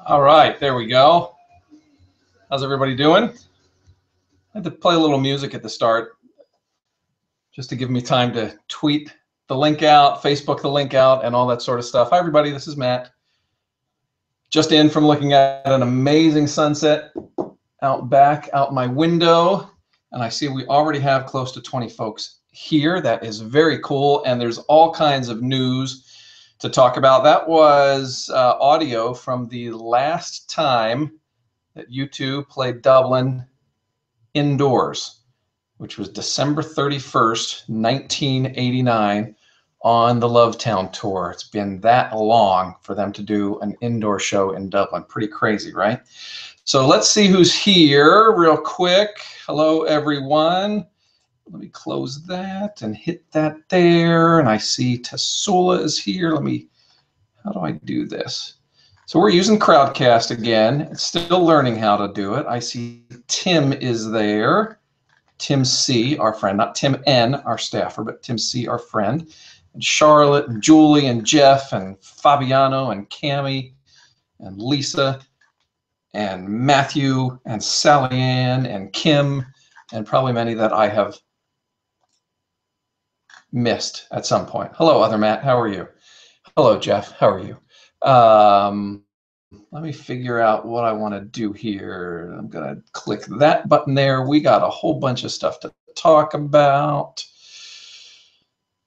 All right, there we go. How's everybody doing? I had to play a little music at the start just to give me time to tweet the link out, Facebook the link out, and all that sort of stuff. Hi, everybody. This is Matt. Just in from looking at an amazing sunset out back, out my window, and I see we already have close to 20 folks here. That is very cool, and there's all kinds of news to talk about. That was audio from the last time that U2 played Dublin indoors, which was December 31st, 1989 on the Lovetown tour. It's been that long for them to do an indoor show in Dublin. Pretty crazy, right? So let's see who's here real quick. Hello, everyone. Let me close that and hit that there. And I see Tasula is here. How do I do this? So we're using Crowdcast again. Still learning how to do it. I see Tim is there. Tim C, our friend, not Tim N, our staffer, but Tim C, our friend. And Charlotte and Julie and Jeff and Fabiano and Cami and Lisa and Matthew and Sally Ann and Kim and probably many that I have missed at some point. Hello, other Matt. How are you? Hello, Jeff. How are you? Let me figure out what I want to do here. I'm going to click that button there. We got a whole bunch of stuff to talk about.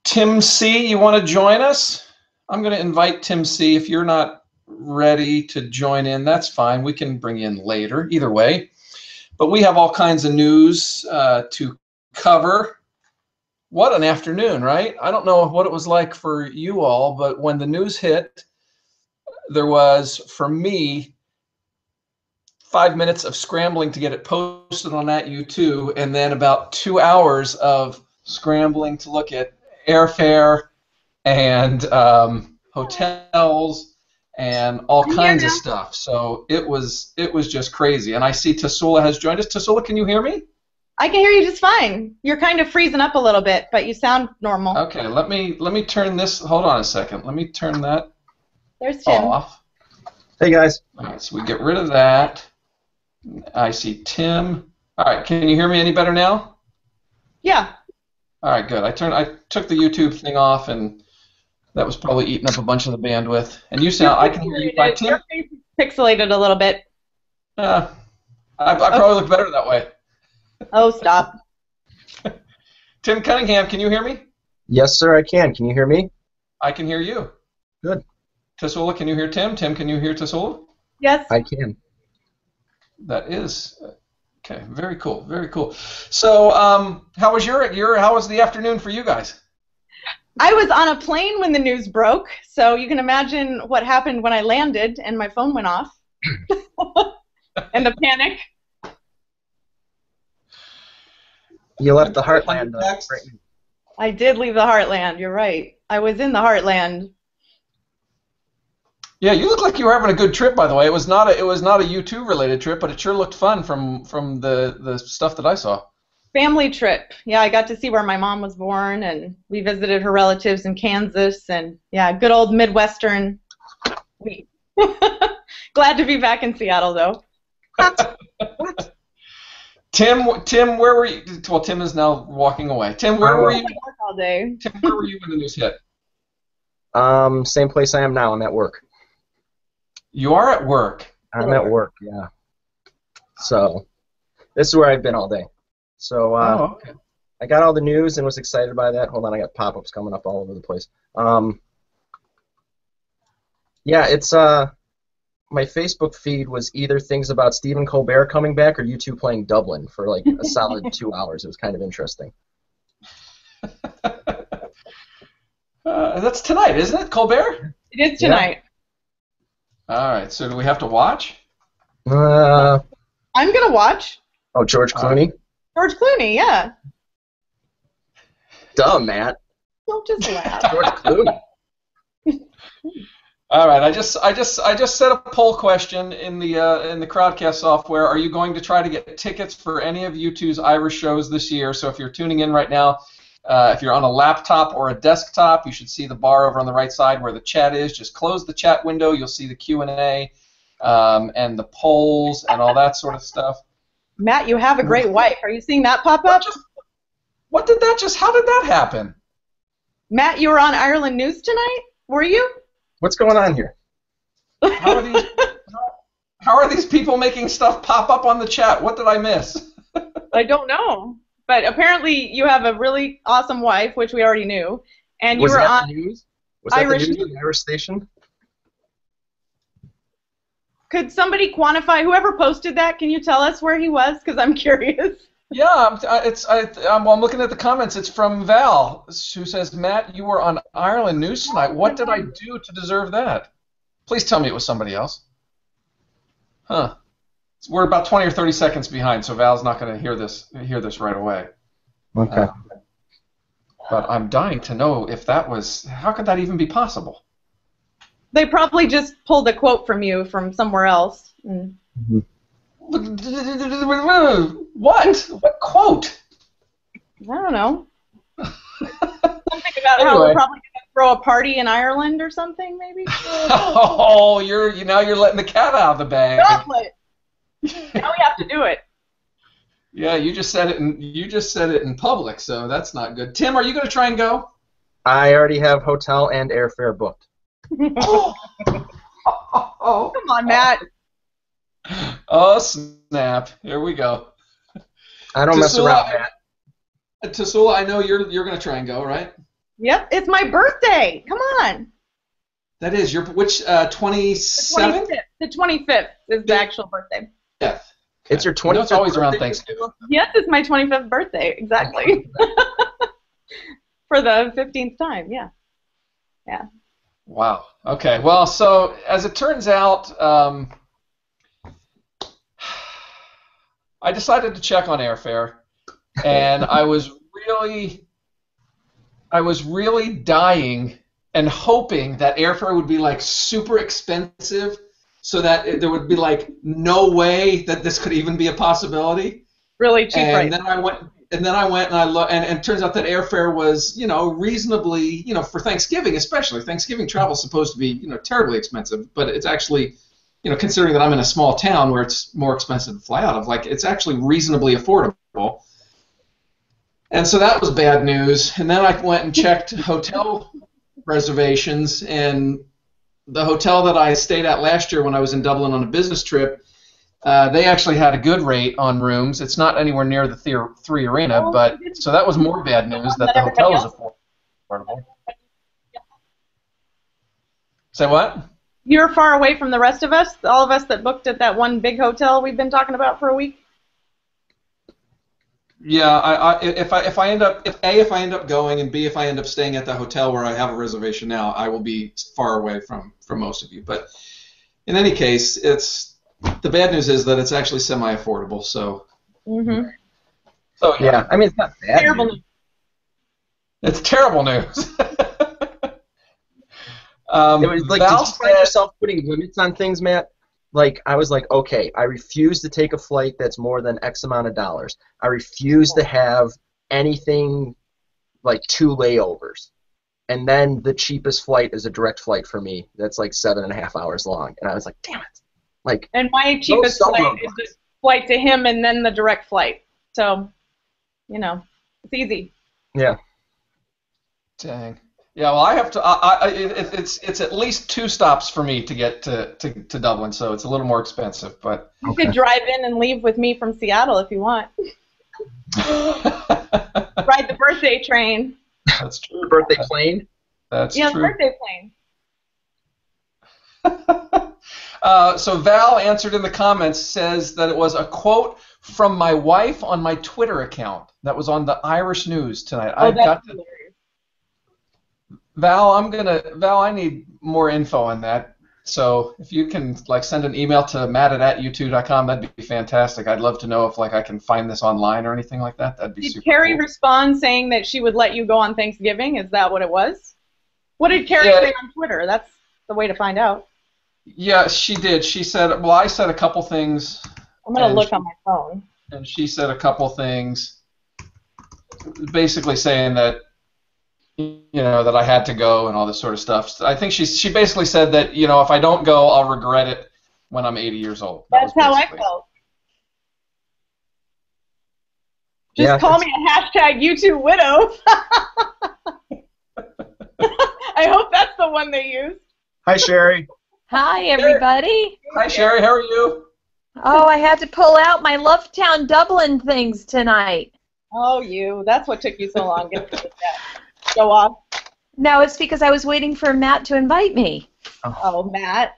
Tim C, you want to join us? I'm going to invite Tim C. If you're not ready to join in, that's fine. We can bring you in later, either way. But we have all kinds of news to cover. What an afternoon, right? I don't know what it was like for you all, but when the news hit, there was, for me, 5 minutes of scrambling to get it posted on that U2, and then about 2 hours of scrambling to look at airfare and hotels and all kinds of stuff. So it was just crazy. And I see Tasula has joined us. Tasula, can you hear me? I can hear you just fine. You're kind of freezing up a little bit, but you sound normal. Okay, let me turn this. Hold on a second. Let me turn that There's Tim. off. Hey guys. All right, so we get rid of that. I see Tim. All right, can you hear me any better now? Yeah. All right, good. I took the YouTube thing off, and that was probably eating up a bunch of the bandwidth. And you sound. I can hear you fine, Tim. Your face is pixelated a little bit. I probably look better that way. Oh, stop. Tim Cunningham, can you hear me? Yes, sir, I can. Can you hear me? I can hear you. Good. Tasula, can you hear Tim? Tim, can you hear Tasula? Yes. I can. That is okay. Very cool. Very cool. So, how was how was the afternoon for you guys? I was on a plane when the news broke, so you can imagine what happened when I landed and my phone went off. And the panic. You left the Heartland. Right. I did leave the Heartland. You're right. I was in the Heartland. Yeah, you look like you were having a good trip, by the way. It was not a U2 related trip, but it sure looked fun from the stuff that I saw. Family trip. Yeah, I got to see where my mom was born, and we visited her relatives in Kansas, and yeah, good old Midwestern week. Glad to be back in Seattle, though. What? Tim, where were you? Well, Tim is now walking away. Tim, where were you? All day. Tim, where were you when the news hit? Same place I am now. I'm at work. You are at work. I'm at work, yeah. So, this is where I've been all day. So, okay. I got all the news and was excited by that. Hold on, I got pop-ups coming up all over the place. Yeah, it's my Facebook feed was either things about Stephen Colbert coming back or U2 playing Dublin for like a solid 2 hours. It was kind of interesting. That's tonight, isn't it, Colbert? It is tonight. Yeah. All right, so do we have to watch? I'm going to watch. Oh, George Clooney? George Clooney, yeah. Dumb, Matt. Don't just laugh. George Clooney. All right, I just set a poll question in the Crowdcast software. Are you going to try to get tickets for any of U2's Irish shows this year? So if you're tuning in right now, if you're on a laptop or a desktop, you should see the bar over on the right side where the chat is. Just close the chat window. You'll see the Q&A. and the polls and all that sort of stuff. Matt, you have a great wife. Are you seeing that pop up? How did that happen? Matt, you were on Ireland News tonight? Were you? What's going on here? How are these people making stuff pop up on the chat? What did I miss? I don't know. But apparently you have a really awesome wife, which we already knew. And you Was were that on the news? Was that Irish the news News. on the Irish station? Could somebody quantify, whoever posted that, can you tell us where he was? Because I'm curious. Yeah, I'm looking at the comments. It's from Val, who says, Matt, you were on Ireland News tonight. What did I do to deserve that? Please tell me it was somebody else. Huh. We're about 20 or 30 seconds behind, so Val's not going to hear this right away. Okay. But I'm dying to know if that was, how could that even be possible? They probably just pulled a quote from you from somewhere else. What? What quote? I don't know. Something about how we're probably going to throw a party in Ireland or something, maybe? Oh, you're letting the cat out of the bag. Chocolate. Now we have to do it. Yeah, you just said it in public, so that's not good. Tim, are you going to try and go? I already have hotel and airfare booked. Oh. Come on, Matt. Oh, snap. Here we go. I don't mess around, Matt. Tasula, I know you're going to try and go, right? Yep, it's my birthday. Come on. That is your which 27th? The 25th is the actual birthday. Yeah. It's your 25th. It's always around Thanksgiving. Yes, it's my 25th birthday, exactly. For the 15th time, yeah. Yeah. Wow. Okay. Well, so as it turns out, I decided to check on airfare, and I was really dying and hoping that airfare would be like super expensive, so that there would be like no way that this could even be a possibility. Really cheap, and right? Then I went and I looked, and it turns out that airfare was, reasonably, for Thanksgiving especially. Thanksgiving travel is supposed to be, terribly expensive, but it's actually, considering that I'm in a small town where it's more expensive to fly out of, like, it's actually reasonably affordable. And so that was bad news. And then I went and checked hotel reservations, and the hotel that I stayed at last year when I was in Dublin on a business trip, they actually had a good rate on rooms. It's not anywhere near the 3 Arena, but so that was more bad news that the hotel was affordable. Say what? You're far away from the rest of us, all of us that booked at that one big hotel we've been talking about for a week. Yeah, if I end up going, and B, if I end up staying at the hotel where I have a reservation now, I will be far away from most of you. But in any case, the bad news is that it's actually semi-affordable. So. Mm-hmm. So yeah, I mean, it's not bad. Terrible news. It's terrible news. It was like, did you find yourself putting limits on things, Matt? Like, I was like, okay, I refuse to take a flight that's more than X amount of dollars. I refuse to have anything like 2 layovers. And then the cheapest flight is a direct flight for me. That's like 7.5 hours long. And I was like, damn it. Like, and my cheapest flight is the flight to him and then the direct flight. So, it's easy. Yeah. Dang. Yeah, well, I have to. It's at least 2 stops for me to get to Dublin, so it's a little more expensive. But you could drive in and leave with me from Seattle if you want. Ride the birthday train. That's true. The birthday plane. That's true. Yeah, the birthday plane. So Val answered in the comments, says that it was a quote from my wife on my Twitter account that was on the Irish News tonight. Oh, that's hilarious. Val, I need more info on that. So if you can send an email to matt@u2.com, that'd be fantastic. I'd love to know if I can find this online or anything like that. That'd be super cool. Did Carrie respond saying that she would let you go on Thanksgiving? Is that what it was? What did Carrie say on Twitter? That's the way to find out. Yeah, she did. She said, well, I said a couple things. I'm going to look on my phone. And she said a couple things basically saying that, that I had to go and all this sort of stuff. I think she basically said that, if I don't go, I'll regret it. when I'm 80 years old. That's how I basically. felt. Just call me a hashtag YouTube widow. I hope that's the one they used. Hi, Sherry. Hi, everybody. Hi, Sherry. How are you? Oh, I had to pull out my Lovetown Dublin things tonight. Oh, you. That's what took you so long. Get that. Show off. No, it's because I was waiting for Matt to invite me. Oh, Matt.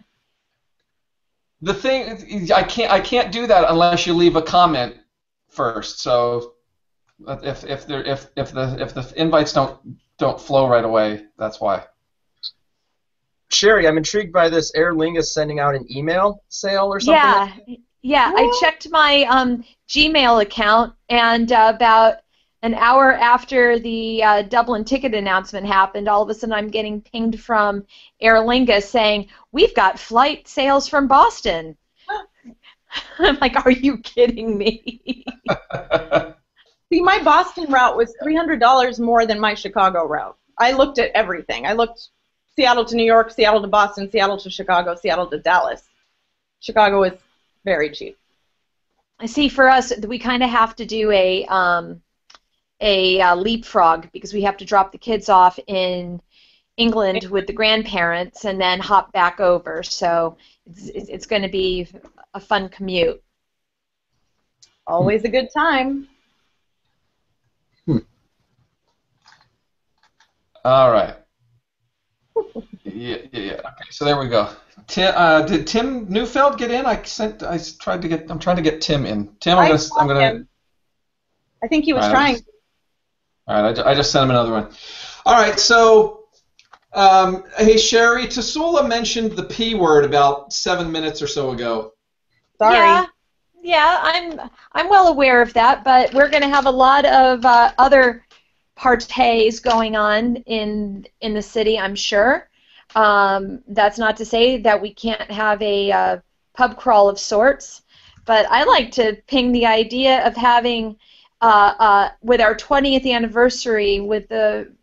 The thing, I can't do that unless you leave a comment first. So if the invites don't flow right away, that's why. Sherry, I'm intrigued by this Aer Lingus sending out an email sale or something. Yeah. I checked my Gmail account, and about an hour after the Dublin ticket announcement happened, all of a sudden I'm getting pinged from Aer Lingus saying, "We've got flight sales from Boston." I'm like, are you kidding me? See, my Boston route was $300 more than my Chicago route. I looked at everything. I looked Seattle to New York, Seattle to Boston, Seattle to Chicago, Seattle to Dallas. Chicago is very cheap. I see. For us, we kind of have to do a leapfrog because we have to drop the kids off in England with the grandparents and then hop back over. So it's going to be a fun commute. Always a good time. All right. Yeah. Okay, so there we go. Did Tim Neufeld get in? I'm trying to get Tim in. Tim, I'm gonna. I think he was trying. All right, I just sent him another one. All right, so hey Sherry, Tasula mentioned the P word about 7 minutes or so ago. Sorry. Yeah, I'm well aware of that, but we're going to have a lot of other parties going on in the city, I'm sure. That's not to say that we can't have a pub crawl of sorts, but I like to ping the idea of having, with our 20th anniversary, with the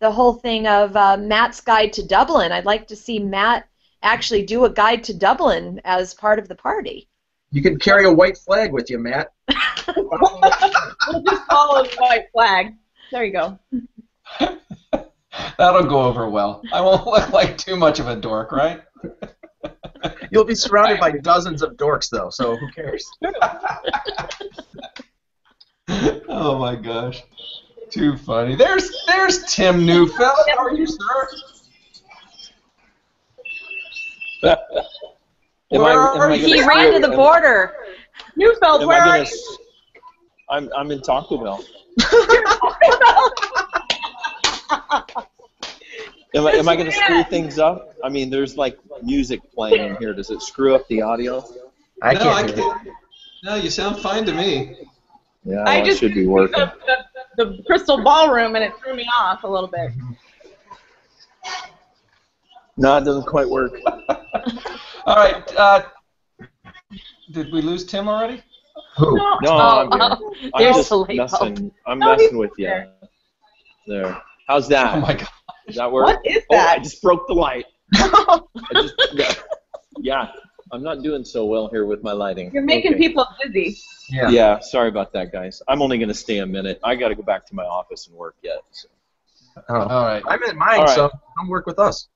whole thing of Matt's Guide to Dublin. I'd like to see Matt actually do a guide to Dublin as part of the party. You can carry a white flag with you, Matt. We'll just follow the white flag. There you go. That'll go over well. I won't look like too much of a dork, right? You'll be surrounded by dozens of dorks, though, so who cares? Oh my gosh, too funny. There's Tim Neufeld. How are you, sir? He ran to the border. Neufeld, where are you? I'm in Taco Bell. Am I going to screw things up? I mean, there's like music playing in here. Does it screw up the audio? I can't hear it. No, you sound fine to me. Yeah, I well, just it should be working. the crystal ballroom, and it threw me off a little bit. No, it doesn't quite work. All right. Did we lose Tim already? Who? No, I'm here. I'm There's just the light messing. I'm No, messing he's with you. there. There. How's that? Oh my god. Does that work? What is Oh, that? I just broke the light. Yeah, I'm not doing so well here with my lighting. You're making Okay. people dizzy. Yeah, sorry about that, guys. I'm only going to stay a minute. I got to go back to my office and work yet. So. All right. I'm in mine, All right. so come work with us.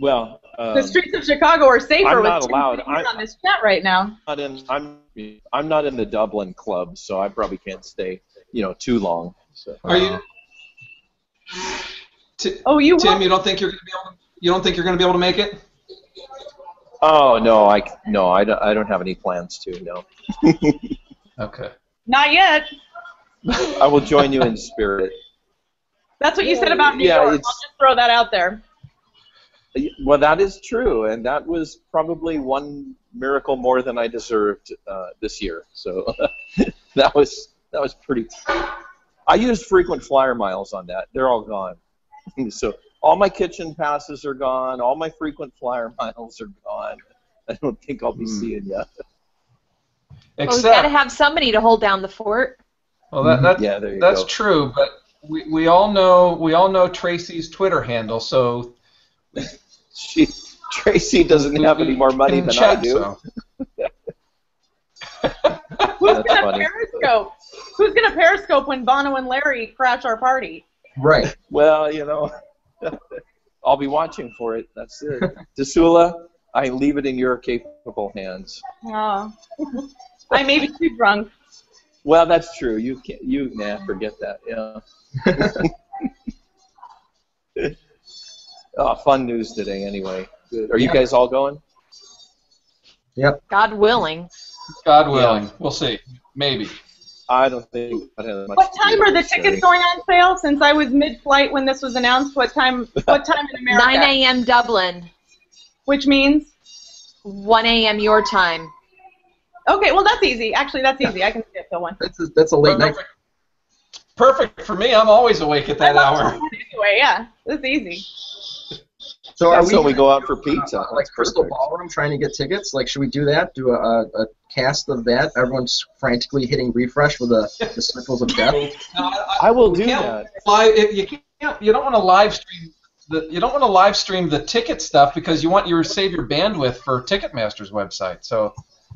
Well, The streets of Chicago are safer I'm with not two allowed. people on this chat right now. I'm not in the Dublin club, so I probably can't stay, too long. So. Are you? Oh, you Tim, won't? you don't think you're going to be able to make it? Oh no, I don't have any plans to. No. Okay. Not yet. I will join you in spirit. That's what you said about New Yeah, York. I'll it's- just throw that out there. Well, that is true, and that was probably one miracle more than I deserved this year. So that was pretty. I used frequent flyer miles on that. They're all gone. So all my kitchen passes are gone. All my frequent flyer miles are gone. I don't think I'll be seeing you. Well, we've got to have somebody to hold down the fort. Well, Yeah, there you that's go. true, but we all know Tracy's Twitter handle, so Tracy doesn't have any more money In than chat, I do. so. Who's That's gonna funny. Periscope? Who's gonna Periscope when Bono and Larry crash our party? Right. Well, I'll be watching for it. That's it. Dasula, I leave it in your capable hands. Oh. I may be too drunk. Well, that's true. You can't. Forget that. Yeah. Oh, fun news today. Anyway, good. Are you guys all going? God willing. God willing. We'll see. Maybe. I don't think that has much. What to time do are the with tickets Saturday. going on sale? Since I was mid-flight when this was announced, what time in America? 9 a.m. Dublin, Which means? 1 a.m. your time. Okay, well that's easy. Actually, that's easy. I can see it till 1. That's a late night. Perfect for me. I'm always awake at that hour. Anyway, yeah, this is easy. So That's when we go out for gonna, pizza. like That's Crystal perfect. Ballroom trying to get tickets? Like, should we do that? Do a cast of that? Everyone's frantically hitting refresh with the circles of death. No, I will we do can't that. You can't. You don't want to live stream. You don't want to live stream the ticket stuff because you want your save your bandwidth for Ticketmaster's website. So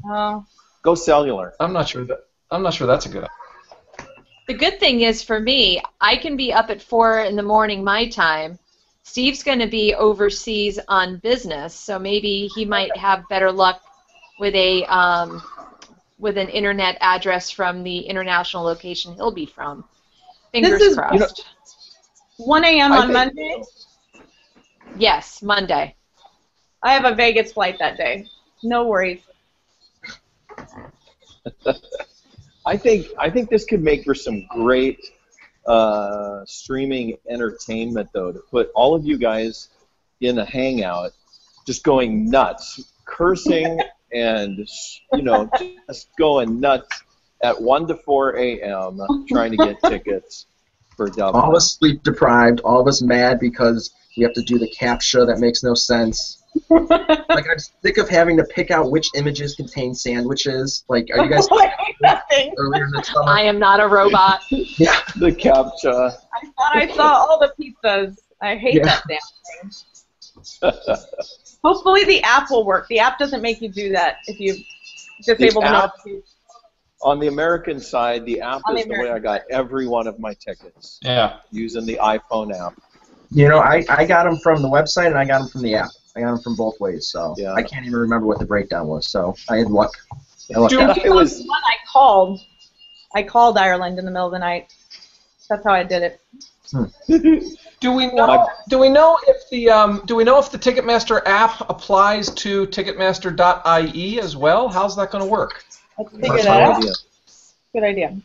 Oh. Go cellular. I'm not sure that's a good idea. The good thing is for me, I can be up at 4 in the morning my time. Steve's going to be overseas on business, so maybe he might have better luck with an internet address from the international location he'll be from. Fingers This is- crossed. 1 a.m. I on think- Monday. Yes, Monday. I have a Vegas flight that day. No worries. I think this could make for some great streaming entertainment, though, to put all of you guys in a hangout, just going nuts, cursing and just going nuts at 1 to 4 a.m. trying to get tickets for Dublin. All of us sleep deprived. All of us mad because we have to do the CAPTCHA that makes no sense. Like, I'm sick of having to pick out which images contain sandwiches. Like, are you guys Nothing. earlier in the summer? I am not a robot. Yeah. The CAPTCHA. I thought I saw all the pizzas. I hate that damn thing. Hopefully the app will work. The app doesn't make you do that if you disable the app? notifications. On the American side, the app On the is the way I American got every one of my tickets, Yeah. using the iPhone app. You know, I got them from the website and I got them from the app. I got them from both ways, so Yeah. I can't even remember what the breakdown was. So I had luck. I lucked Do- out. It was One I called Ireland in the middle of the night. That's how I did it. Do we know? Do we know if the Ticketmaster app applies to Ticketmaster.ie as well? How's that going to work? Let's figure That's that my out. idea. Good idea.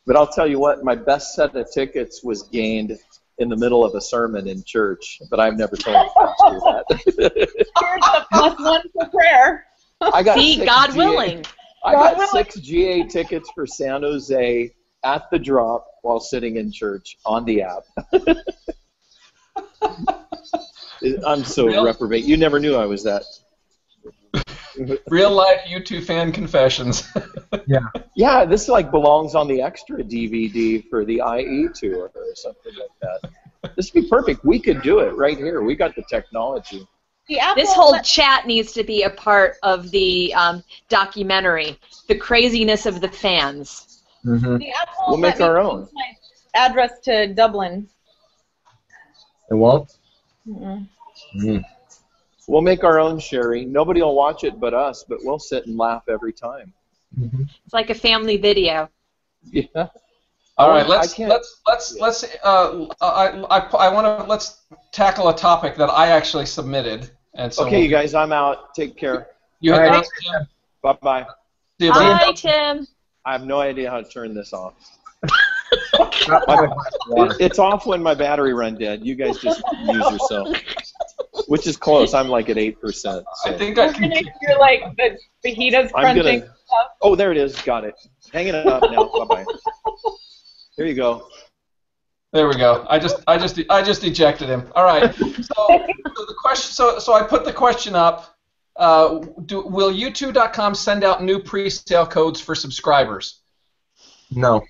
But I'll tell you what, my best set of tickets was gained in the middle of a sermon in church, but I've never told the pastor that. Here's the +1 for prayer. I got See, 6 God GA willing. I God got willing. 6 GA tickets for San Jose at the drop while sitting in church on the app. I'm so Real- reprobate. You never knew I was that. Real life U2 fan confessions. Yeah, this like belongs on the extra DVD for the IE tour or something like that. This would be perfect. We could do it right here. We got the technology. The app This won't whole let- chat needs to be a part of the documentary, the craziness of the fans. Mm-hmm. the app won't We'll make let me our change own. my address to Dublin. It won't? Mm-mm. Mm. We'll make our own, Sherry. Nobody will watch it but us, but we'll sit and laugh every time. Mm-hmm. It's like a family video. Yeah. All right, I let's can't- let's let's tackle a topic that I actually submitted, and so Okay, you guys, I'm out. Take care. you All had right. Bye-bye. See you, buddy. Bye, Tim. I have no idea how to turn this off. Not by the glass of water. It's off when my battery run dead. You guys just use yourself. Which is close. I'm like at 8%. I So. think I We're can. gonna hear like the fajitas I'm crunching. gonna. Oh, there it is. Got it. Hanging it up now. Bye-bye. Here you go. There we go. I just ejected him. All right. So the question. So I put the question up. Will U2.com send out new pre-sale codes for subscribers? No.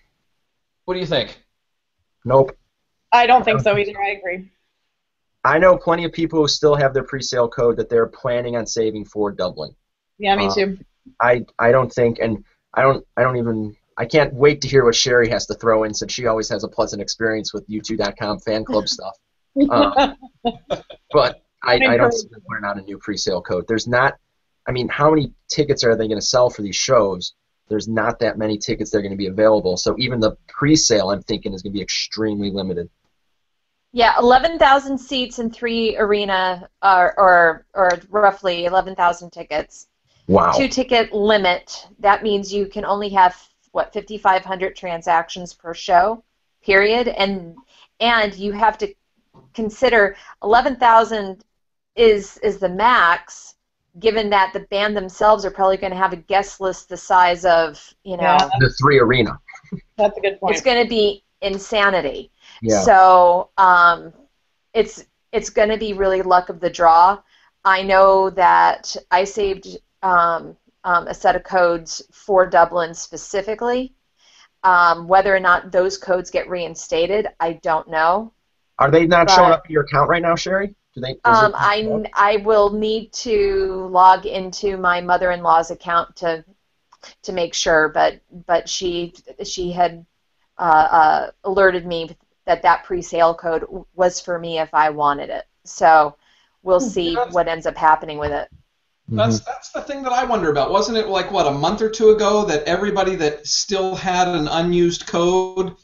What do you think? Nope. I don't think so either. I agree. I know plenty of people who still have their pre-sale code that they're planning on saving for Dublin. Yeah, me too. I don't think, and I can't wait to hear what Sherry has to throw in, since she always has a pleasant experience with U2.com fan club stuff. But I don't see them putting out a new pre-sale code. There's not, I mean, how many tickets are they going to sell for these shows? There's not that many tickets that are going to be available. So even the pre-sale, I'm thinking, is going to be extremely limited. Yeah, 11,000 seats in 3 arena, or roughly 11,000 tickets. Wow. 2-ticket limit. That means you can only have, what, 5,500 transactions per show, period. And you have to consider 11,000 is the max, given that the band themselves are probably going to have a guest list the size of, the 3 arena. That's a good point. It's going to be insanity. Yeah. So it's going to be really luck of the draw. I know that I saved a set of codes for Dublin specifically. Whether or not those codes get reinstated, I don't know. Are they not showing up in your account right now, Sherry? I will need to log into my mother-in-law's account to make sure, but she had alerted me that pre-sale code was for me if I wanted it. So we'll see what ends up happening with it. That's the thing that I wonder about. Wasn't it like, what, a month or two ago that everybody that still had an unused code,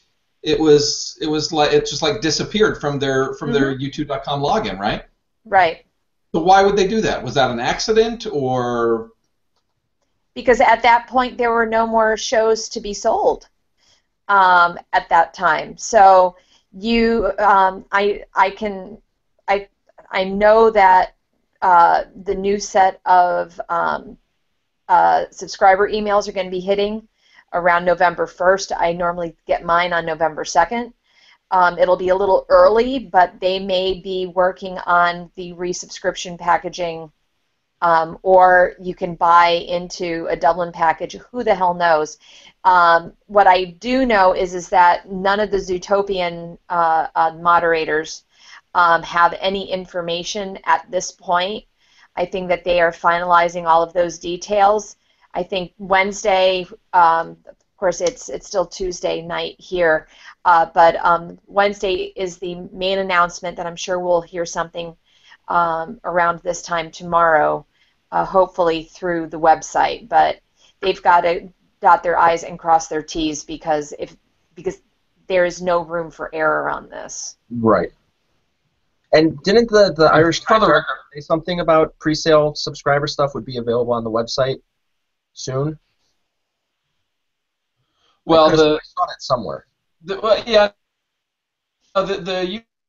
it just like disappeared from their U2.com login, right? Right. So why would they do that? Was that an accident, or? Because at that point there were no more shows to be sold at that time. So I know that the new set of subscriber emails are going to be hitting around November 1st. I normally get mine on November 2nd. It'll be a little early, but they may be working on the resubscription packaging, or you can buy into a Dublin package. Who the hell knows? What I do know is that none of the Zootopian moderators have any information at this point. I think that they are finalizing all of those details. I think Wednesday, of course it's still Tuesday night here, but Wednesday is the main announcement that I'm sure we'll hear something around this time tomorrow, hopefully through the website. But they've got to dot their I's and cross their T's because there is no room for error on this. Right. And didn't the Irish Times say something about pre-sale subscriber stuff would be available on the website soon? Well, I saw that somewhere. The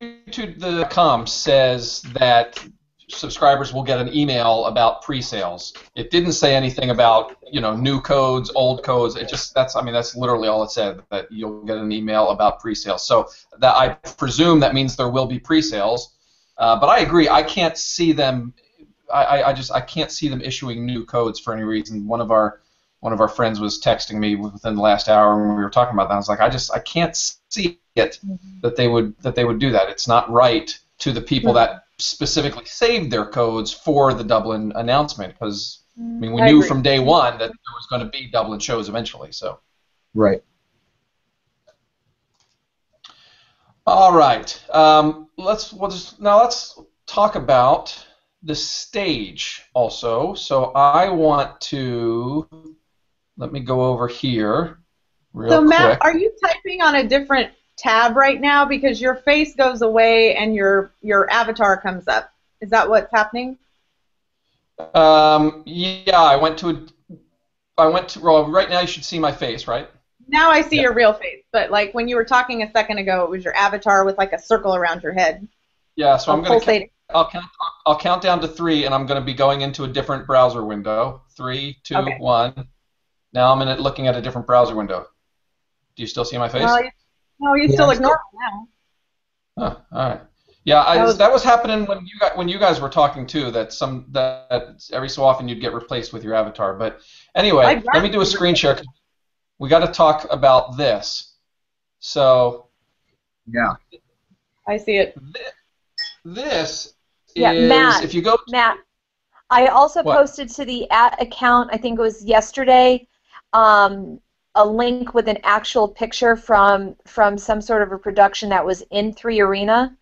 YouTube.com says that subscribers will get an email about pre-sales. It didn't say anything about new codes, old codes. That's literally all it said, that you'll get an email about pre-sales. So that, I presume that means there will be pre-sales. But I agree. I can't see them. I can't see them issuing new codes for any reason. One of our friends was texting me within the last hour when we were talking about that. I was like, I can't see it that they would do that. It's not right to the people that specifically saved their codes for the Dublin announcement, because we knew from day one that there was going to be Dublin shows eventually. So. Right. All right. Let's talk about the stage also. So I want to, let me go over here real quick. So Matt, are you typing on a different tab right now, because your face goes away and your avatar comes up? Is that what's happening? Yeah, I went to, well, right now you should see my face, right? Now I see your real face, but like when you were talking a second ago, it was your avatar with like a circle around your head. Yeah, so I'll count down to 3, and I'm going to be going into a different browser window. 3, 2, 1. Now I'm looking at a different browser window. Do you still see my face? No, you still look normal now. Oh, all right. Yeah, that was happening when you guys were talking too. That every so often you'd get replaced with your avatar. But anyway, let me do a screen share. We got to talk about this. So. Yeah. I see it. this Yeah, is, Matt. if you go... Matt, I also What? posted to the account, I think it was yesterday, a link with an actual picture from some sort of a production that was in 3 Arena,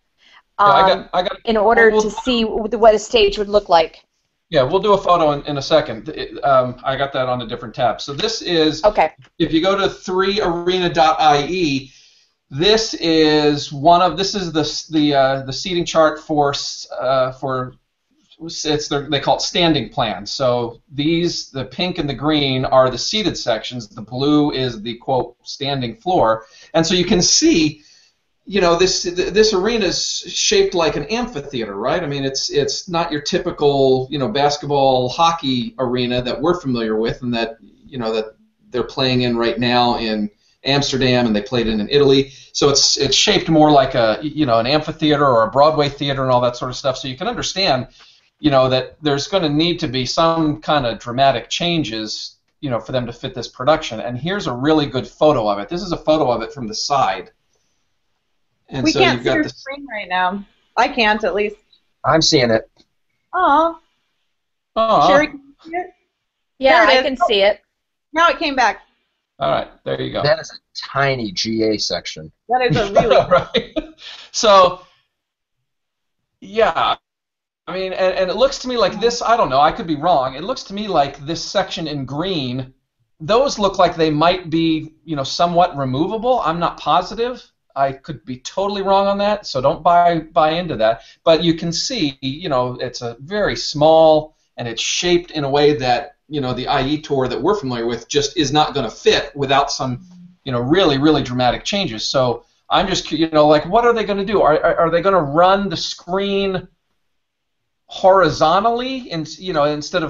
Yeah, I got. in order we'll- to see what a stage would look like. Yeah, we'll do a photo in a second. I got that on a different tab. So this is, Okay. if you go to 3arena.ie, this is the seating chart for they call it standing plans. So the pink and the green are the seated sections. The blue is the quote standing floor, and so you can see, this arena is shaped like an amphitheater, right? I mean, it's not your typical, basketball, hockey arena that we're familiar with, and that they're playing in right now in Amsterdam, and they played in Italy. So it's shaped more like an amphitheater or a Broadway theater and all that sort of stuff. So you can understand, that there's going to need to be some kind of dramatic changes, for them to fit this production. And here's a really good photo of it. This is a photo of it from the side. And We so can't you've see got your this. screen right now. I can't, at least. I'm seeing it. Oh, Oh, Sherry, can you see it? Yeah, There it I is. can see it. Now it came back. all right, there you go. That is a tiny GA section. That is a really. Right. So, yeah, I mean, and it looks to me like this. I don't know. I could be wrong. It looks to me like this section in green. Those look like they might be, somewhat removable. I'm not positive. I could be totally wrong on that, so don't buy into that. But you can see, it's a very small, and it's shaped in a way that, the IE tour that we're familiar with just is not going to fit without some, really, really dramatic changes. So I'm just, what are they going to do? Are they going to run the screen horizontally, and instead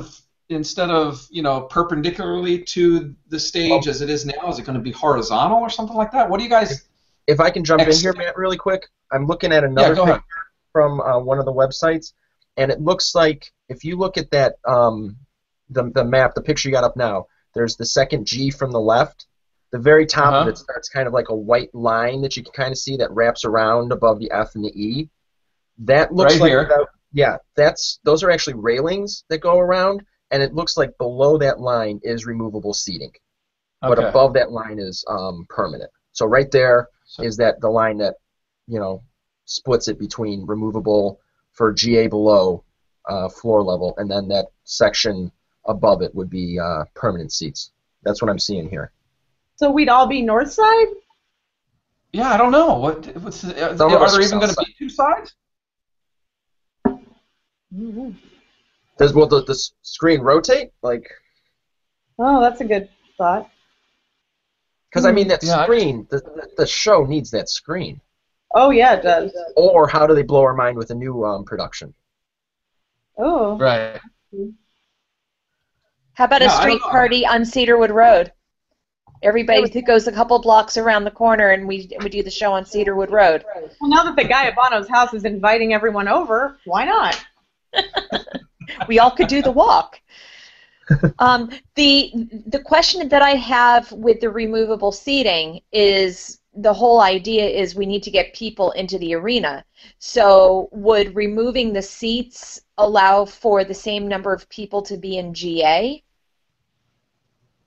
of perpendicularly to the stage as it is now? Is it going to be horizontal or something like that? What do you guys? If I can jump in here, Matt, really quick, I'm looking at another go ahead. picture from one of the websites, and it looks like if you look at that the map, the picture you got up now, there's the second G from the left. The very top of it starts kind of like a white line that you can kind of see that wraps around above the F and the E. That looks Right like here. those are actually railings that go around, and it looks like below that line is removable seating, but Okay. above that line is permanent. So right there is that the line that splits it between removable for GA below floor level, and then that section above it would be permanent seats. That's what I'm seeing here. So we'd all be north side? Yeah, I don't know. Are there even going to be two sides? Will the screen rotate? Oh, that's a good thought. Because I mean that Yeah, screen, the show needs that screen. Oh, yeah, it does. Or how do they blow our mind with a new production? Oh. Right. How about a Yeah, I don't street know. party on Cedarwood Road? Everybody who goes a couple blocks around the corner, and we do the show on Cedarwood Road. Well, now that the guy at Bono's house is inviting everyone over, why not? We all could do the walk. The question that I have with the removable seating is, the whole idea is we need to get people into the arena. So would removing the seats allow for the same number of people to be in GA?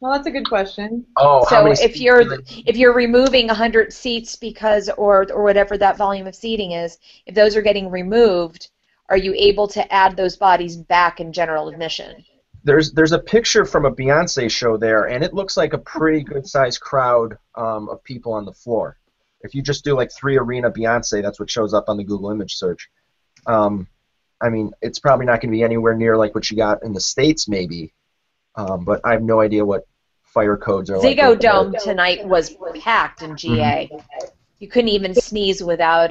Well, that's a good question. Oh, how So many if seats you're do they- if you're removing 100 seats because or whatever that volume of seating is, if those are getting removed, are you able to add those bodies back in general admission? There's a picture from a Beyonce show there, and it looks like a pretty good-sized crowd of people on the floor. If you just do like 3 Arena Beyonce, that's what shows up on the Google image search. I mean, it's probably not going to be anywhere near like what you got in the States, maybe, but I have no idea what fire codes are like. Ziggo over there. Dome tonight was packed in GA. You couldn't even sneeze without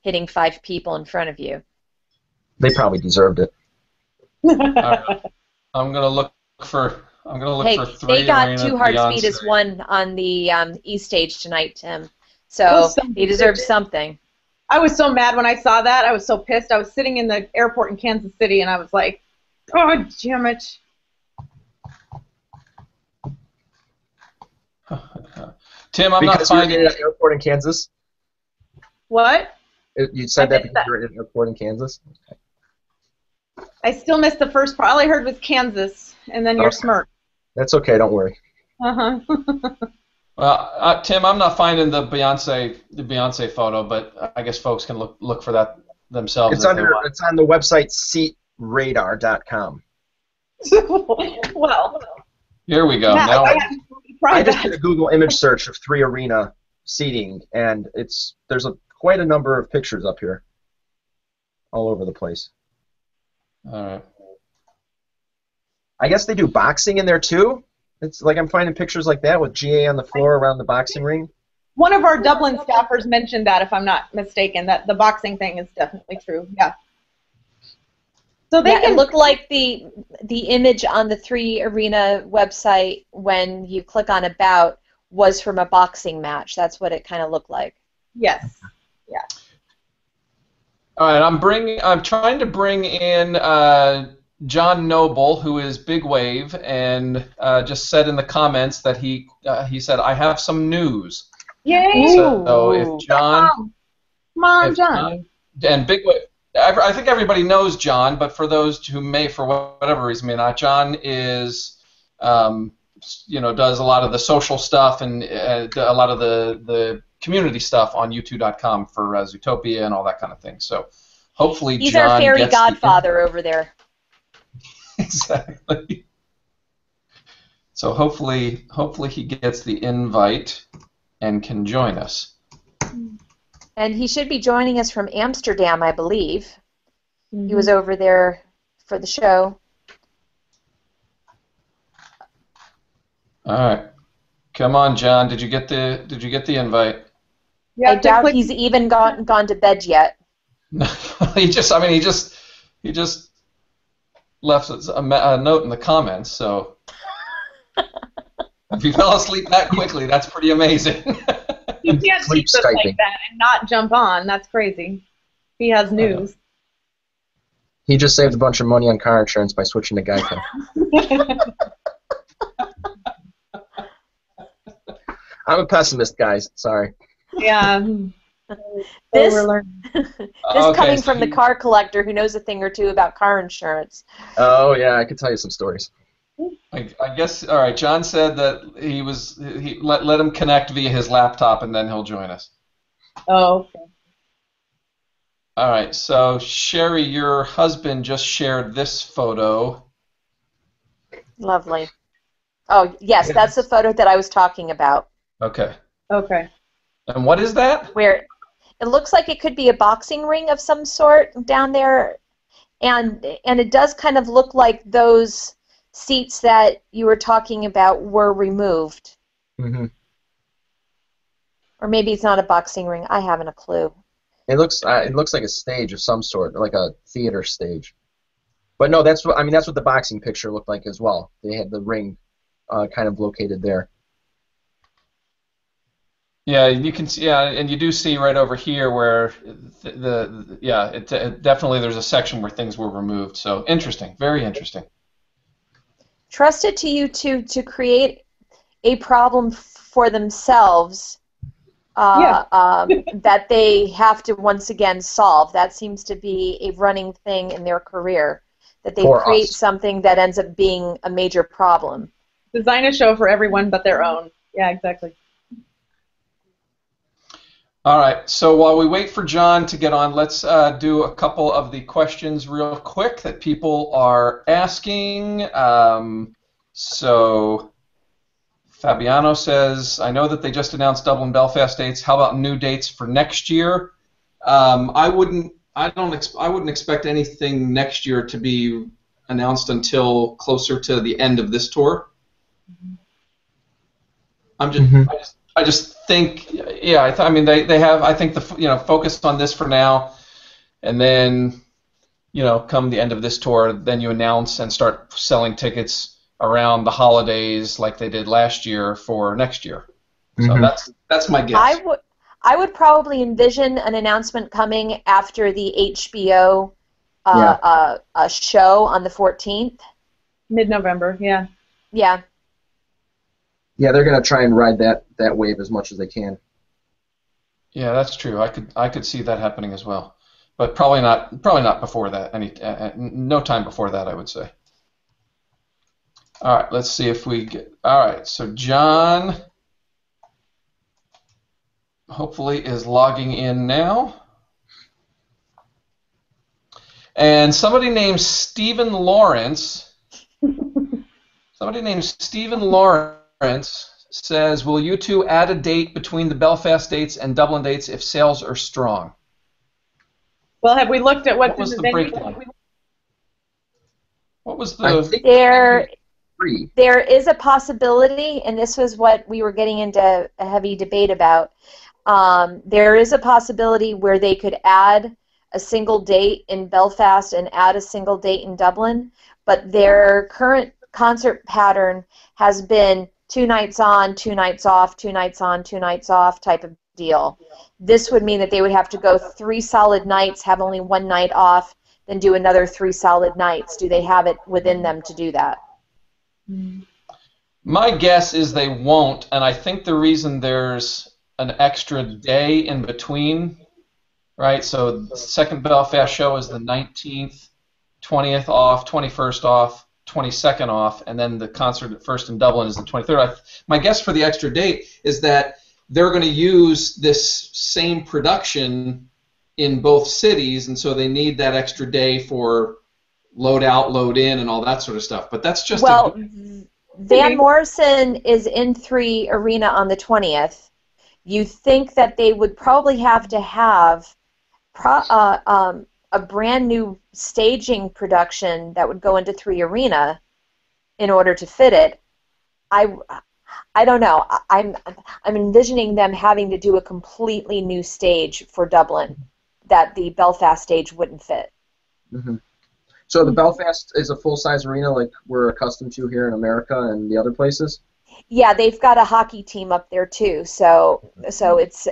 hitting 5 people in front of you. They probably deserved it. All right. I'm gonna look for Hey, 3 they got Arena 2 Hearts Beat Beyonce. as one on the East stage tonight, Tim. That So was so he deserves something. I was so mad when I saw that. I was so pissed. I was sitting in the airport in Kansas City, and I was like, oh, damn it. Tim, I'm Because not you're finding in an airport in Kansas. What? You said I that missed because you're at an airport in Kansas? I still missed the first part. All I heard was Kansas, and then your Okay. smirk. That's okay, don't worry. Uh-huh. Well, Tim, I'm not finding the Beyonce photo, but I guess folks can look for that themselves. It's if they want. it's on the website seatradar.com. Well, Here we go. yeah, Now I haven't tried I just that. did a Google image search of 3 arena seating, and there's quite a number of pictures up here, all over the place. All right. I guess they do boxing in there too. It's like I'm finding pictures like that with GA on the floor around the boxing ring. One of our Dublin staffers mentioned that, if I'm not mistaken, that the boxing thing is definitely true. Yeah. So they Yeah, can it looked like the image on the 3 Arena website when you click on About was from a boxing match. That's what it kind of looked like. Yes. Yeah. All right. I'm trying to bring in John Noble, who is Big Wave, and just said in the comments that he said, I have some news. Yay! So if John, Come on, John. and Big Wave, I think everybody knows John, but for those who may, for whatever reason, may not, John is, does a lot of the social stuff and a lot of the community stuff on U2.com for Zootopia and all that kind of thing. So hopefully He's John our fairy gets godfather over there. Exactly. So hopefully he gets the invite and can join us. And he should be joining us from Amsterdam, I believe. Mm-hmm. He was over there for the show. All right. Come on, John. Did you get the invite? You I have to doubt click- he's even gone to bed yet. he just left a note in the comments. So if you fell asleep that quickly, that's pretty amazing. You can't Sleep teach us like Skyping. that and not jump on. That's crazy. He has news. He just saved a bunch of money on car insurance by switching to Geico. I'm a pessimist, guys. Sorry. Yeah. This, Overlearning. this coming from the car collector who knows a thing or two about car insurance. Oh yeah, I could tell you some stories. I guess. All right. John said that he let him connect via his laptop, and then he'll join us. Oh, okay. All right. So Sherry, your husband just shared this photo. Lovely. Oh, yes, that's the photo that I was talking about. Okay. Okay. And what is that? Where it looks like it could be a boxing ring of some sort down there, and it does kind of look like those seats that you were talking about were removed. Mm-hmm. Or maybe it's not a boxing ring. I haven't a clue. It looks like a stage of some sort, like a theater stage. But no, that's what the boxing picture looked like as well. They had the ring kind of located there. Yeah, you can see. Yeah, and you do see right over here where it definitely there's a section where things were removed. So interesting, very interesting. Trust it to you to create a problem for themselves that they have to once again solve. That seems to be a running thing in their career, that they For create us. something that ends up being a major problem. Design a show for everyone but their own. Yeah, exactly. All right. So while we wait for John to get on, let's do a couple of the questions real quick that people are asking. So Fabiano says, I know that they just announced Dublin Belfast dates. How about new dates for next year? I wouldn't expect anything next year to be announced until closer to the end of this tour. I just think, yeah. I mean, they have. I think focused on this for now, and then, come the end of this tour, then you announce and start selling tickets around the holidays like they did last year for next year. So that's my guess. I would probably envision an announcement coming after the HBO show on the 14th. Mid-November, yeah. Yeah. Yeah, they're gonna try and ride that wave as much as they can. Yeah, that's true. I could see that happening as well, but probably not before that. No time before that, I would say. All right, let's see if we get. All right, so John hopefully is logging in now. And somebody named Stephen Lawrence says, will you two add a date between the Belfast dates and Dublin dates if sales are strong? Well, have we looked at What was the breakdown? What was I the... think There is a possibility, and this was what we were getting into a heavy debate about. There is a possibility where they could add a single date in Belfast and add a single date in Dublin, but their current concert pattern has been 2 nights on, 2 nights off, 2 nights on, 2 nights off type of deal. This would mean that they would have to go 3 solid nights, have only 1 night off, then do another 3 solid nights. Do they have it within them to do that? My guess is they won't, and I think the reason there's an extra day in between, right? So the second Belfast show is the 19th, 20th off, 21st off, 22nd off, and then the concert at first in Dublin is the 23rd. My guess for the extra date is that they're going to use this same production in both cities, and so they need that extra day for load out, load in, and all that sort of stuff. But that's just Van Morrison is in 3 Arena on the 20th. You think that they would probably have to have a brand new staging production that would go into 3 Arena in order to fit it. I don't know. I'm envisioning them having to do a completely new stage for Dublin that the Belfast stage wouldn't fit. Mm-hmm. So the Belfast is a full-size arena like we're accustomed to here in America and the other places? Yeah, they've got a hockey team up there too, so it's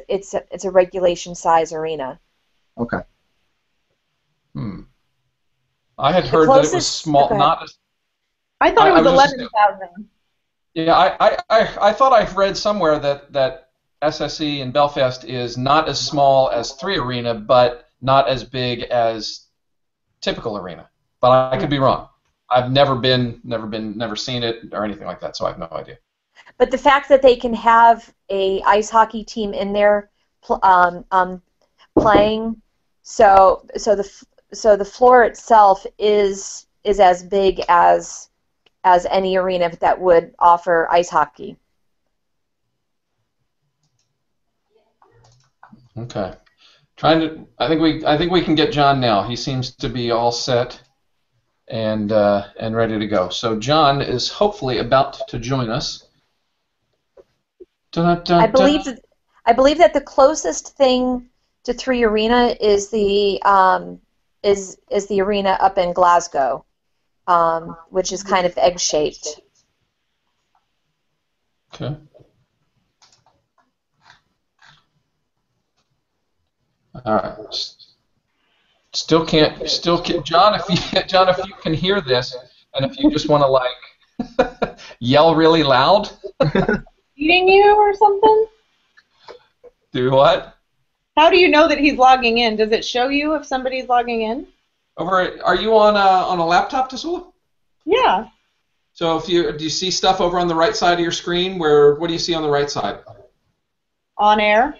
a regulation size arena. Okay. I had heard that it was small, not as... I thought it was 11,000. Yeah, I thought I read somewhere that SSE in Belfast is not as small as 3 Arena, but not as big as typical arena. But I could be wrong. I've never seen it or anything like that, so I have no idea. But the fact that they can have a ice hockey team in there playing, so the floor itself is as big as any arena that would offer ice hockey. Okay. I think we can get John now. He seems to be all set and ready to go. So John is hopefully about to join us. Dun, dun, I believe that the closest thing to 3 Arena is the arena up in Glasgow, which is kind of egg-shaped. Okay. All right. Still can't. John, if you can hear this, and if you just want to like yell really loud. Eating you or something? Do what? How do you know that he's logging in? Does it show you if somebody's logging in? Are you on a laptop, Tasula? Yeah. So do you see stuff over on the right side of your screen? What do you see on the right side? On air.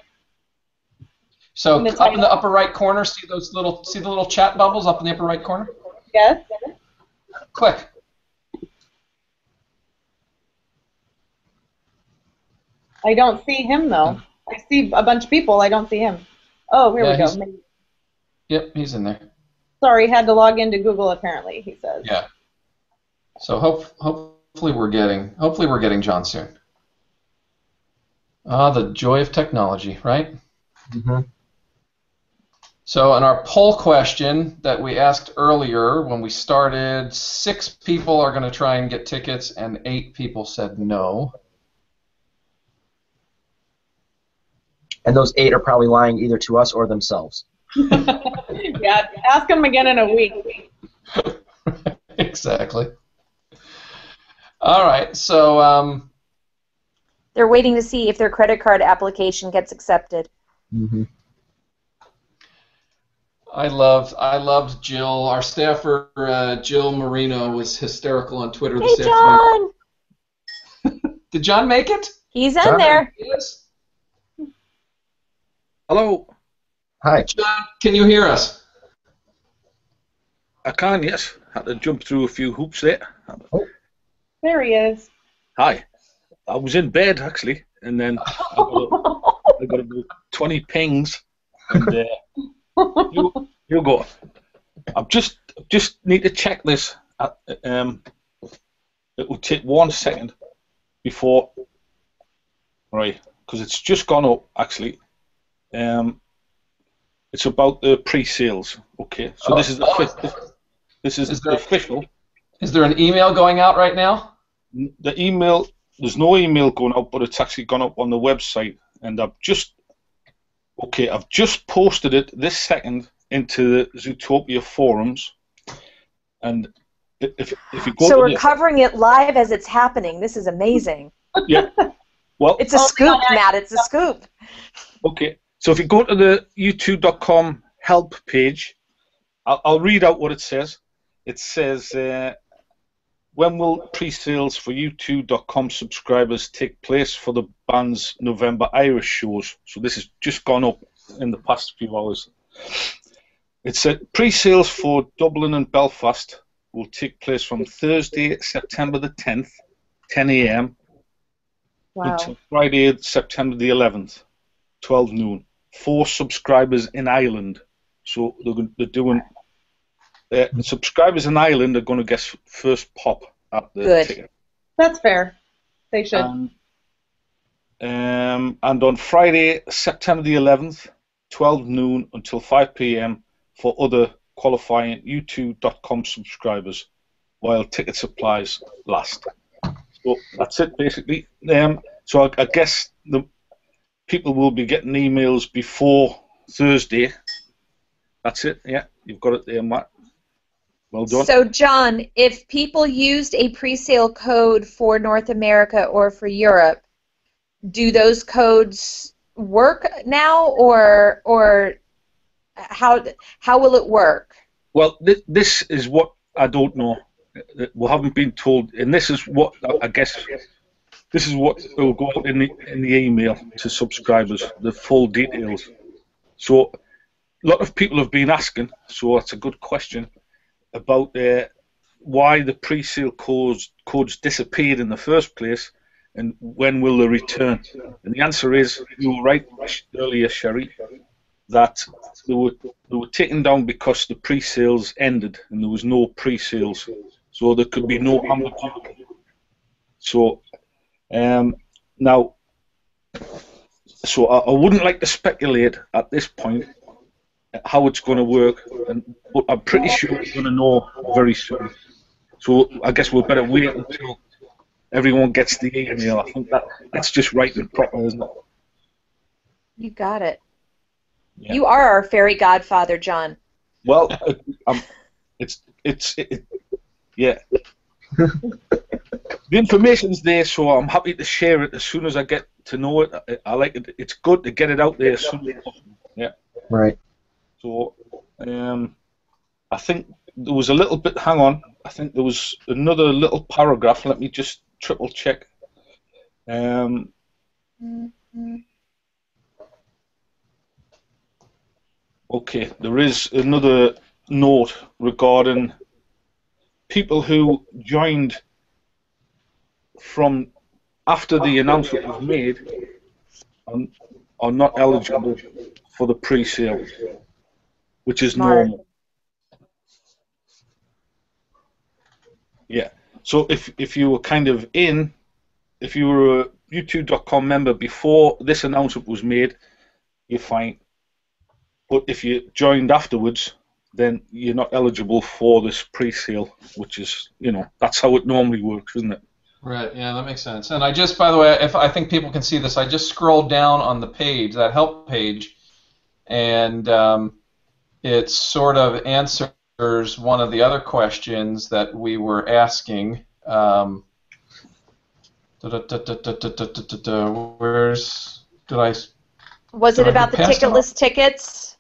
So up in the upper right corner, see the little chat bubbles up in the upper right corner? Yes. Click. I don't see him though. I see a bunch of people. I don't see him. Oh, here we go. Yep, he's in there. Sorry, had to log into Google apparently. He says. Yeah. So hopefully we're getting John soon. Ah, the joy of technology, right? Mm-hmm. So in our poll question that we asked earlier when we started, 6 people are going to try and get tickets, and 8 people said no. And those 8 are probably lying either to us or themselves. Yeah, ask them again in a week. Exactly. All right, so They're waiting to see if their credit card application gets accepted. Mm-hmm. I loved Jill. Our staffer, Jill Marino, was hysterical on Twitter Hey, this afternoon. John! Did John make it? He's in John? there. Yes. Hello. Hi. John, can you hear us? I can, yes. Had to jump through a few hoops there. There he is. Hi. I was in bed, actually, and then I got about 20 pings, and you go. I just need to check this. It will take 1 second before, right, because it's just gone up, actually. It's about the pre-sales. Okay, so this is the official. Is there an email going out right now? The email, there's no email going out, but it's actually gone up on the website, and I've just posted it this second into the Zootopia forums, and if you go, So we're covering it live as it's happening. This is amazing. Yeah, well, It's a scoop, Matt. It's a scoop. okay. So if you go to the u2.com help page, I'll read out what it says. It says, when will pre-sales for u2.com subscribers take place for the band's November Irish shows? So this has just gone up in the past few hours. It said pre-sales for Dublin and Belfast will take place from Thursday, September the 10th, 10 a.m. Wow. until Friday, September the 11th, 12 noon. For subscribers in Ireland. So they're doing... subscribers in Ireland are going to get first pop at the ticket. That's fair. They should. And on Friday, September the 11th, 12 noon until 5 p.m. for other qualifying u2.com subscribers while ticket supplies last. So that's it, basically. So I guess the people will be getting emails before Thursday. That's it, yeah. You've got it there, Matt. Well done. So, John, if people used a pre-sale code for North America or for Europe, do those codes work now, or how will it work? Well, this is what I don't know. We haven't been told, and this is what I guess. This is what will go out in the email to subscribers, the full details. So, a lot of people have been asking. So that's a good question about why the pre-sale codes disappeared in the first place, and when will they return? And the answer is, you were right earlier, Sherry, that they were taken down because the pre-sales ended and there was no pre-sales, so there could be no ambiguity. So now, so I wouldn't like to speculate at this point how it's going to work, but I'm pretty sure we're going to know very soon. So I guess we'll better wait until everyone gets the email. I think that's just right and proper, isn't it? You got it. Yeah. You are our fairy godfather, John. Well, yeah. The information's there, so I'm happy to share it as soon as I get to know it. I like it. It's good to get it out there as soon as possible. Yeah. Right. So, I think there was a little bit. Hang on. I think there was another little paragraph. Let me just triple check. Okay, there is another note regarding people who joined from after the announcement was made are not eligible for the pre-sale, which is normal. Yeah. So if you were kind of if you were a u2.com member before this announcement was made, you're fine. But if you joined afterwards, then you're not eligible for this pre-sale, which is, that's how it normally works, isn't it? Right, yeah, that makes sense. And I just, by the way, if I think people can see this, I just scrolled down on the page, that help page, and it sort of answers one of the other questions that we were asking. Where's, did I Was it about the ticketless tickets?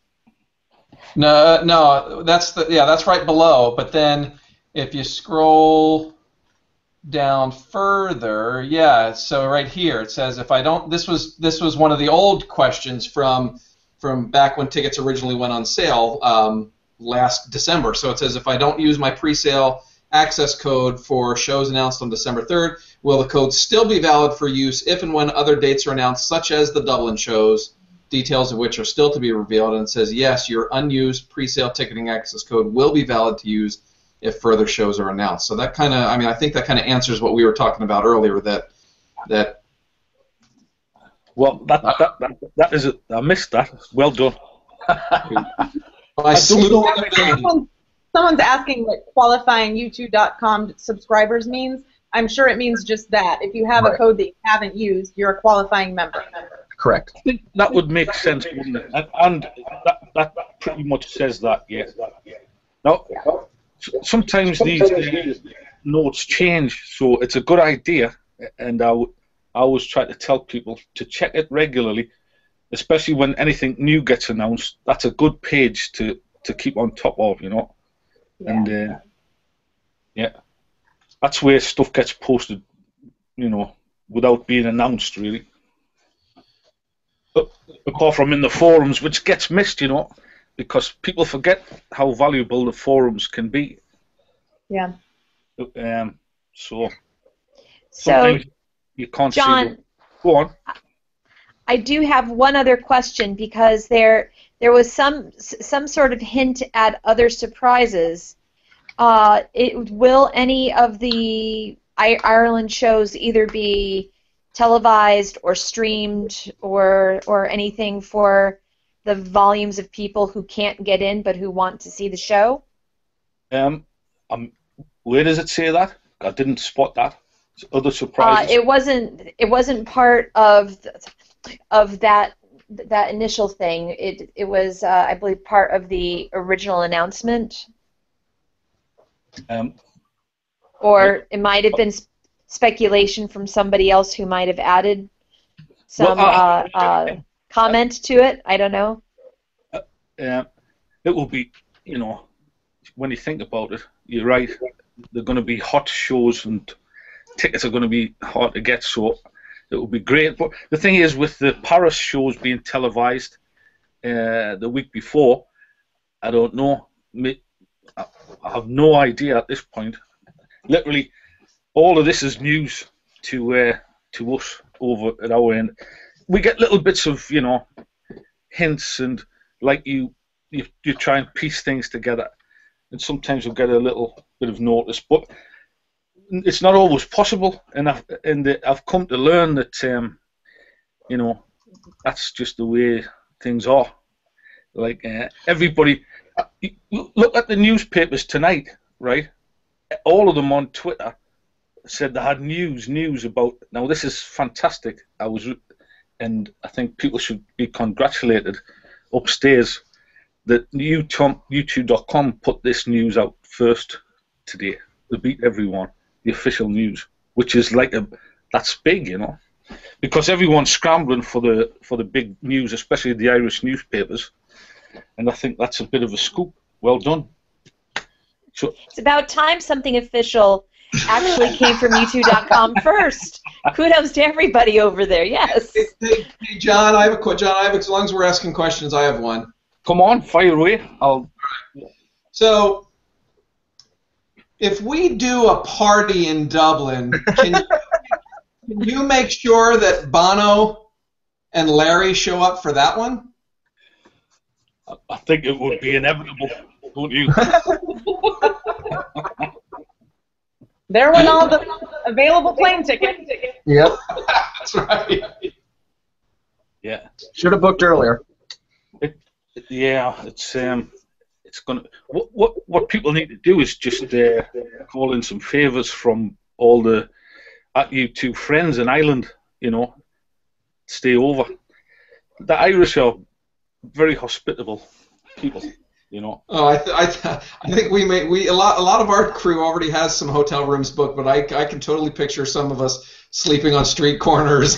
No, that's right below. But then if you scroll down further, so right here it says if I don't. This was one of the old questions from back when tickets originally went on sale last December. So it says if I don't use my pre-sale access code for shows announced on December 3rd, will the code still be valid for use if and when other dates are announced, such as the Dublin shows, details of which are still to be revealed? And it says, yes, your unused pre-sale ticketing access code will be valid to use if further shows are announced. So that kind of, I think that kind of answers what we were talking about earlier, that Well, that is it. I missed that. Well done. Someone's asking what qualifying U2.com subscribers means. I'm sure it means just that. If you have a code that you haven't used, you're a qualifying member. Correct. I think that would make sense, wouldn't it? And that pretty much says that, yeah. Now, sometimes these notes change, so it's a good idea, and I always try to tell people to check it regularly, especially when anything new gets announced. That's a good page to keep on top of, you know. And that's where stuff gets posted, you know, without being announced, really. But apart from in the forums, which gets missed, you know, because people forget how valuable the forums can be. Yeah. So sometimes you can't John, see. Go on. I do have one other question, because there was some sort of hint at other surprises. Will any of the Ireland shows either be televised or streamed or anything for the volumes of people who can't get in but who want to see the show? Where does it say that? I didn't spot that. Other surprises. It wasn't part of that initial thing. It was, I believe, part of the original announcement. Or it might have been speculation from somebody else who might have added some comment to it. I don't know. It will be, you know, when you think about it, you're right. They're going to be hot shows and tickets are going to be hard to get, so it will be great. But the thing is, with the Paris shows being televised the week before, I don't know. I have no idea at this point. Literally, all of this is news to us over at our end. We get little bits of, you know, hints, and like you try and piece things together, and sometimes you'll get a little bit of notice, but it's not always possible. And I've come to learn that you know, that's just the way things are. Like everybody. Look at the newspapers tonight, right? All of them on Twitter said they had news about. Now this is fantastic. And I think people should be congratulated upstairs that U2.com put this news out first today. They beat everyone, the official news, which is like that's big, you know, because everyone's scrambling for the big news, especially the Irish newspapers. And I think that's a bit of a scoop. Well done. So, it's about time something official actually came from U2.com first. Kudos to everybody over there. Yes. Hey, John, I have a John, as long as we're asking questions, I have one. Come on, fire away. So, if we do a party in Dublin, can you make sure that Bono and Larry show up for that one? I think it would be inevitable, don't you? There went all the available plane tickets. Yep. That's right. Yeah. Should have booked earlier. It's gonna. What people need to do is just call in some favors from all the U2 friends in Ireland. You know, stay over. The Irish are very hospitable people. You know. Oh, I think a lot of our crew already has some hotel rooms booked, but I can totally picture some of us sleeping on street corners,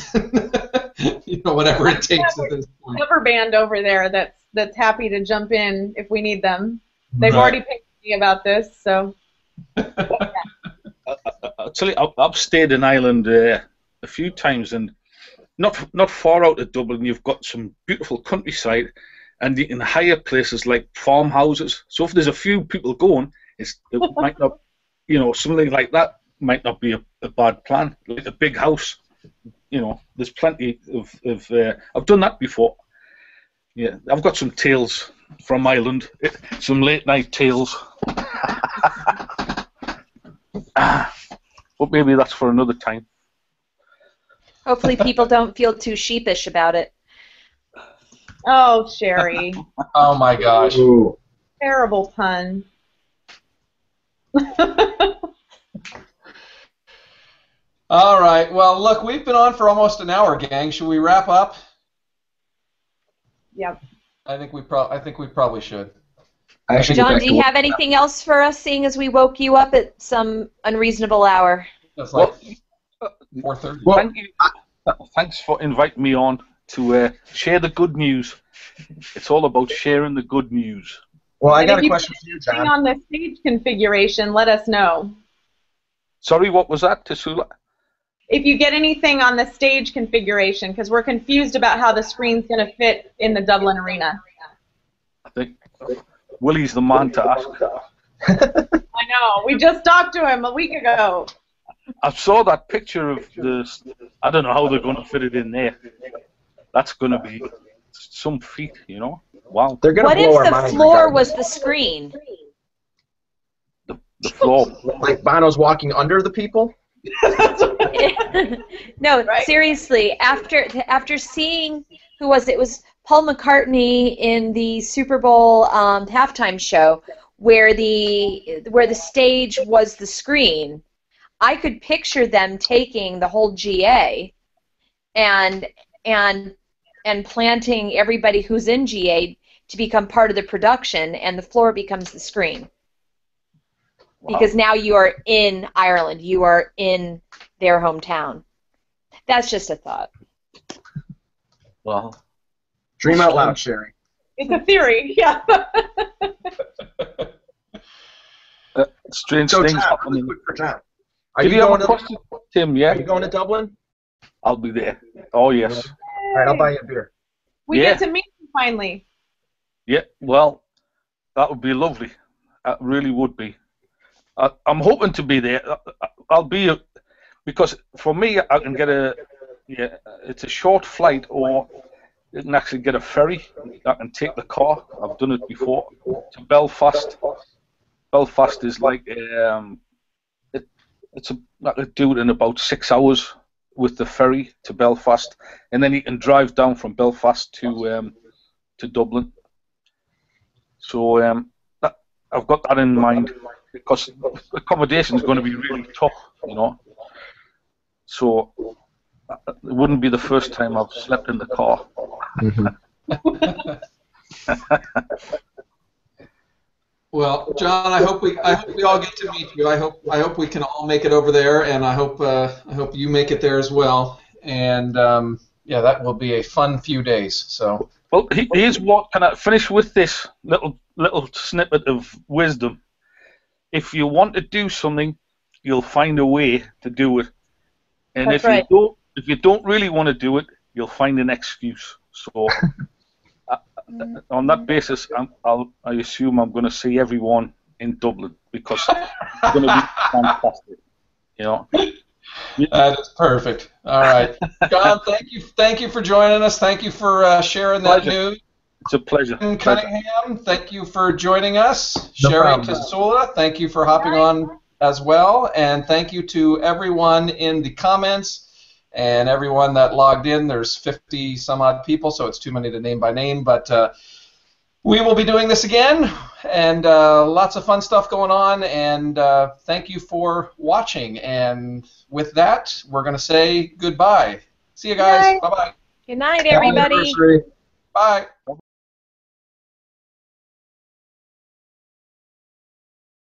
whatever it takes at this point. Cover band over there that's happy to jump in if we need them. They've already picked me about this, so. Actually, I've stayed in Ireland a few times, and not far out of Dublin, you've got some beautiful countryside. And you can hire places like farmhouses. So if there's a few people going, it might not, something like that might not be a bad plan. Like a big house, there's plenty of I've done that before. Yeah, I've got some tales from Ireland, some late night tales. But maybe that's for another time. Hopefully people don't feel too sheepish about it. Oh, Sherry. Oh my gosh. Ooh. Terrible pun. All right. Well, look, we've been on for almost an hour, gang. Should we wrap up? Yep. I think we probably should. John, do you have anything else for us, seeing as we woke you up at some unreasonable hour? That's like 4:30. Well, thanks for inviting me on to share the good news. It's all about sharing the good news. Well, I got a question for you, John. On the stage configuration, let us know. Sorry, what was that, Tasula? If you get anything on the stage configuration, because we're confused about how the screen's going to fit in the Dublin Arena. I think Willie's the man to ask. I know. We just talked to him a week ago. I saw that picture of this. I don't know how they're going to fit it in there. That's going to be some feat, Wow. They're gonna what blow if our the floor was the screen? The floor. Like Bono's walking under the people? No, Right. seriously. After seeing it was Paul McCartney in the Super Bowl halftime show, where the stage was the screen. I could picture them taking the whole GA and planting everybody who's in GA to become part of the production, and the floor becomes the screen. Wow. Because now you are in Ireland. You are in their hometown. That's just a thought. Well, dream out loud, Sherry. It's a theory, yeah. Strange So, things John, happening. really quick for John. Are Did you you have going a to question, Tim? Yeah, Are you going to Dublin? I'll be there. Oh yes. All right, I'll buy you a beer. We Yeah. get to meet him finally. Yeah. Well, that would be lovely. That really would be. I'm hoping to be there. I'll be because for me, I can get it's a short flight, or you can actually get a ferry. I can take the car. I've done it before to Belfast. Belfast is like I could do it in about 6 hours with the ferry to Belfast, and then you can drive down from Belfast to Dublin. So I've got that in mind, because accommodation is going to be really tough, So it wouldn't be the first time I've slept in the car. Well, John, I hope we all get to meet you. I hope we can all make it over there, and I hope you make it there as well. And yeah, that will be a fun few days. So. Well, here's what. Can I finish with this little snippet of wisdom? If you want to do something, you'll find a way to do it. And That's right. if you don't really want to do it, you'll find an excuse. So. On that basis, I assume I'm going to see everyone in Dublin, because it's going to be fantastic. That is perfect. All right, John. Thank you for joining us. Thank you for sharing that news. It's a pleasure. Cunningham, thank you for joining us. No Sherry problem. Tasula, thank you for hopping on as well, and thank you to everyone in the comments. And everyone that logged in. There's 50 some odd people, so it's too many to name by name, but we will be doing this again, and lots of fun stuff going on, and thank you for watching. And with that, we're going to say goodbye. See you guys. Bye-bye. Good night, everybody. Anniversary. Bye.